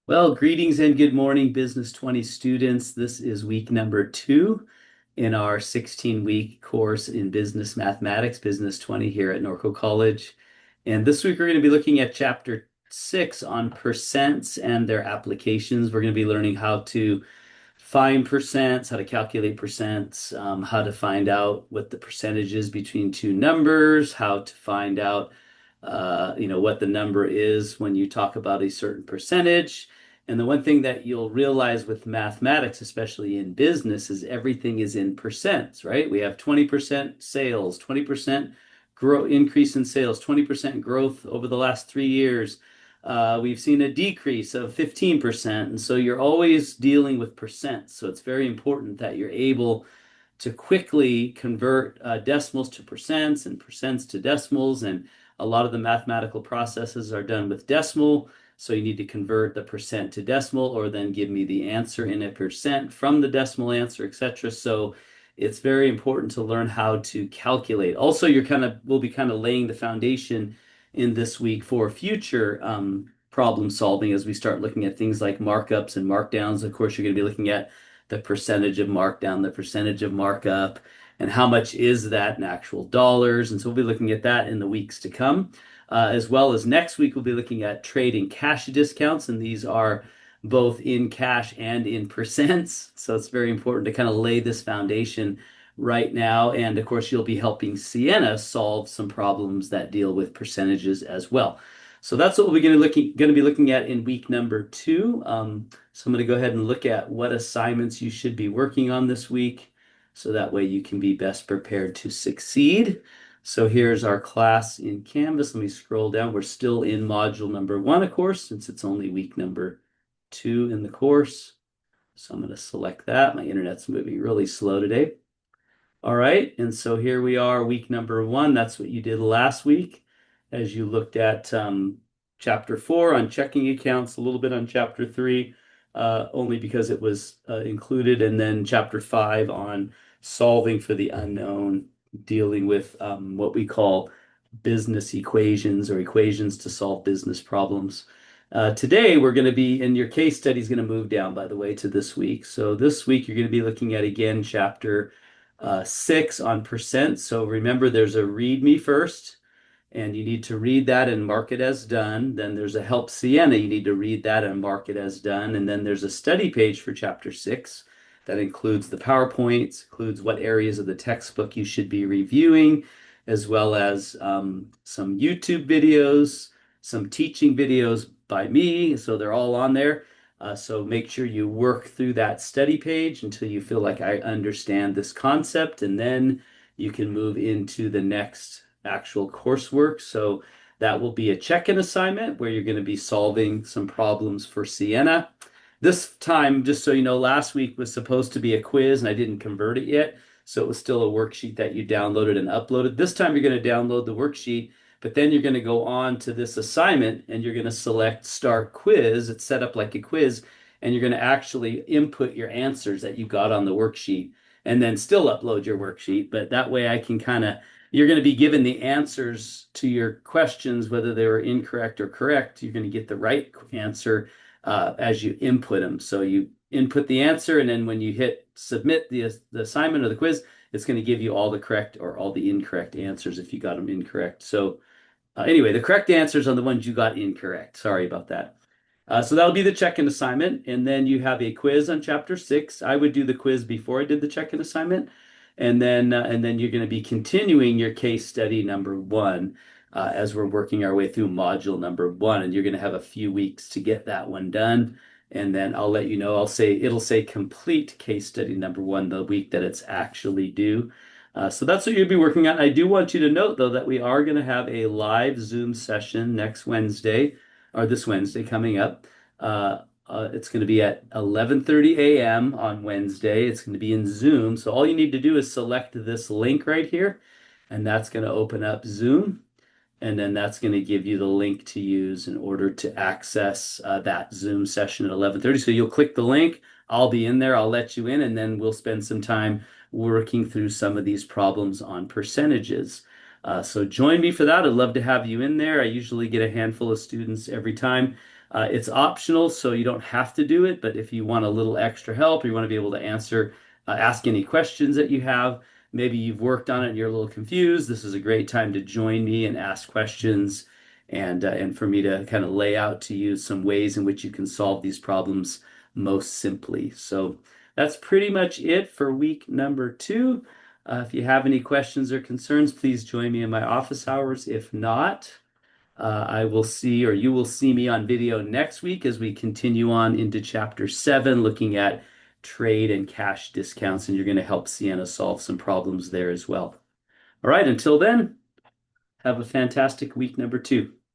Well, greetings and good morning, Business 20 students. This is week number 2 in our 16-week course in business mathematics, Business 20 here at Norco College. And this week we're going to be looking at chapter 6 on percents and their applications. We're going to be learning how to find percents, how to calculate percents, how to find out what the percentage is between two numbers, how to find out what the number is when you talk about a certain percentage. And the one thing that you'll realize with mathematics, especially in business, is everything is in percents, right? We have 20% sales, 20% increase in sales, 20% growth over the last 3 years. We've seen a decrease of 15%. And so you're always dealing with percents. So it's very important that you're able to quickly convert decimals to percents and percents to decimals. And a lot of the mathematical processes are done with decimal. So you need to convert the percent to decimal or then give me the answer in a percent from the decimal answer, etc. So it's very important to learn how to calculate. Also, we'll be kind of laying the foundation in this week for future problem solving as we start looking at things like markups and markdowns. Of course, you're going to be looking at the percentage of markdown, the percentage of markup, and how much is that in actual dollars. And so we'll be looking at that in the weeks to come. As well as next week, we'll be looking at trading cash discounts, and these are both in cash and in percents. So it's very important to kind of lay this foundation right now. And of course, you'll be helping Sienna solve some problems that deal with percentages as well. So that's what we're going to be looking at in week number 2. So I'm going to go ahead and look at what assignments you should be working on this week, so that way you can be best prepared to succeed. So here's our class in Canvas. Let me scroll down. We're still in module number 1, of course, since it's only week number 2 in the course. So I'm going to select that. My internet's moving really slow today. All right, and so here we are, week number 1. That's what you did last week as you looked at chapter 4 on checking accounts, a little bit on chapter 3, only because it was included, and then chapter 5 on solving for the unknown, dealing with what we call business equations or equations to solve business problems. Today, we're going to be, and your case study is going to move down, by the way, to this week. So this week, you're going to be looking at, again, chapter 6 on percent. So remember, there's a README first, and you need to read that and mark it as done. Then there's a Help Sienna. You need to read that and mark it as done. And then there's a study page for chapter 6 that includes the PowerPoints, includes what areas of the textbook you should be reviewing, as well as some YouTube videos, some teaching videos by me. So they're all on there. So make sure you work through that study page until you feel like I understand this concept, and then you can move into the next actual coursework. So that will be a check-in assignment where you're going to be solving some problems for Sienna. This time, just so you know, last week was supposed to be a quiz and I didn't convert it yet. So it was still a worksheet that you downloaded and uploaded. This time you're going to download the worksheet, but then you're going to go on to this assignment and you're going to select Start Quiz. It's set up like a quiz, and you're going to actually input your answers that you got on the worksheet and then still upload your worksheet. But that way I can you're going to be given the answers to your questions, whether they were incorrect or correct. You're going to get the right answer as you input them. So you input the answer, and then when you hit submit the assignment or the quiz, it's going to give you all the correct or all the incorrect answers if you got them incorrect. So anyway, the correct answers are the ones you got incorrect. Sorry about that. So that'll be the check-in assignment. And then you have a quiz on chapter 6. I would do the quiz before I did the check-in assignment. And then you're going to be continuing your case study number 1 as we're working our way through module number 1. And you're going to have a few weeks to get that one done. And then I'll let you know, it'll say complete case study number 1 the week that it's actually due. So that's what you'll be working on. I do want you to note, though, that we are going to have a live Zoom session next Wednesday, or this Wednesday coming up. It's going to be at 11:30 a.m. on Wednesday. It's going to be in Zoom. So all you need to do is select this link right here, and that's going to open up Zoom. And then that's going to give you the link to use in order to access that Zoom session at 11:30. So you'll click the link. I'll be in there. I'll let you in, and then we'll spend some time working through some of these problems on percentages. So join me for that. I'd love to have you in there. I usually get a handful of students every time. It's optional, so you don't have to do it, but if you want a little extra help, or you want to be able to ask any questions that you have, maybe you've worked on it and you're a little confused, this is a great time to join me and ask questions and for me to kind of lay out to you some ways in which you can solve these problems most simply. So that's pretty much it for week number 2. If you have any questions or concerns, please join me in my office hours. If not, I will see, or you will see me on video next week as we continue on into chapter 7, looking at trade and cash discounts, and you're going to help Sienna solve some problems there as well. All right, until then, have a fantastic week number 2.